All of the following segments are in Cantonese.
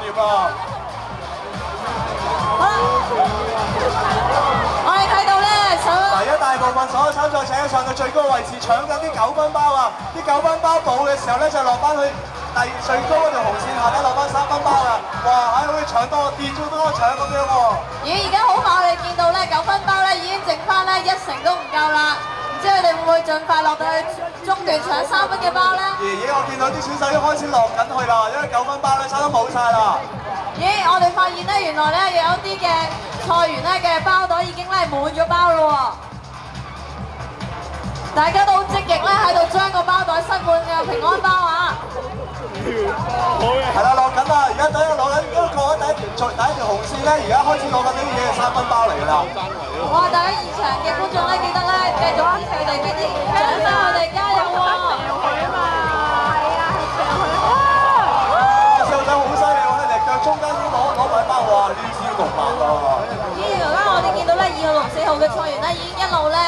掂啊！好啦，我哋睇到咧，嗱，一大部分所有參賽者上到最高位置，搶緊啲9分包啊！啲9分包補嘅時候咧，就落翻去最高嗰條紅線下底落翻3分包啦！哇，好似搶多跌咗多搶咁樣喎！咦，而家好快我哋見到咧9分包咧已經剩翻咧1成都唔夠啦，唔知佢哋會唔會盡快落到去中段搶3分嘅包咧？爺我見到啲選手已經開始落緊去啦，因為9分包咧差唔多冇晒啦。咦，我哋發現咧原來咧有啲嘅菜園咧嘅包袋已經咧滿咗包咯喎！大家都好積極咧喺度將個包袋塞滿嘅平安包啊！係啦，落緊啦，而家等下攞緊，因為過咗第一條紅線咧，而家開始攞緊呢啲嘢係3分包嚟㗎啦。哇！大家現場嘅觀眾咧，記得咧繼續支持佢哋，俾啲掌聲佢哋，加油喎！細路仔好犀利喎，你哋腳中間先攞埋包，哇！呢招獨白啊！咦，而家我哋見到咧2號同4號嘅菜園咧，已經一路咧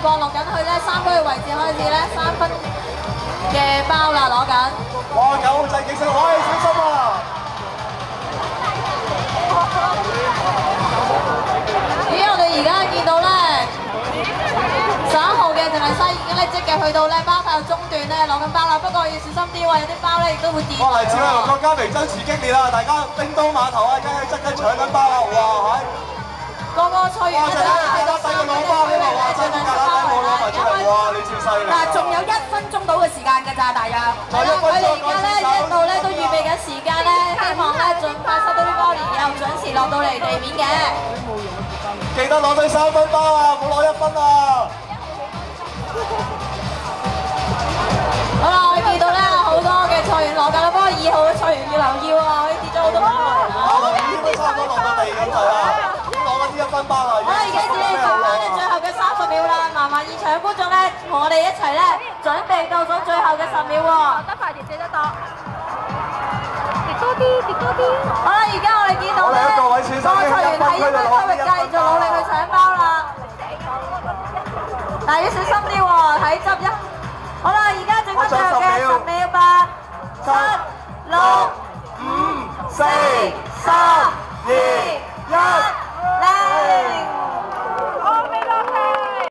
降落緊去咧3區嘅位置，開始咧3分嘅包啦，攞緊。哇！9號仔幾犀利，喂，小心啊！咦，我哋而家見到咧11號嘅淨係西已經咧積極去到咧包頭中段咧攞緊包啦，不過要小心啲喎，有啲包咧亦都會跌。哇！嚟自我國家名爭持激烈啦，大家叮當碼頭啊，梗係側緊搶緊包啦，哇！個個菜園咧都係攞包嘅嘛，哇！真係格拉底冇攞埋出嚟，哇！你超犀利！嗱，仲有1分鐘到嘅時間㗎咋，大約。係啦，佢哋而家咧一路咧都預備緊時間咧，希望咧盡快收到啲波，然後準時落到嚟地面嘅。記得攞對3分包啊，唔好攞1分啊！好啦，我哋見到咧好多嘅菜園落緊啦，不過2號嘅菜園要留意喎，佢跌咗好多包落嚟。已經差唔多落到地咁滯啦，已經攞緊呢1分包啦。好啦，而家只係剩翻咧最後嘅30秒啦，麻煩現場嘅觀眾咧同我哋一齊咧準備倒數最後嘅10秒喎。得快啲，借得多。跌多啲，跌多啲。好啦，而家我哋見到咧個菜園喺一個區域繼續努力去搶包啦，但係要小心啲喎，睇執一。好啦，而家剩翻最後嘅10秒，8、7、6、5、4、3。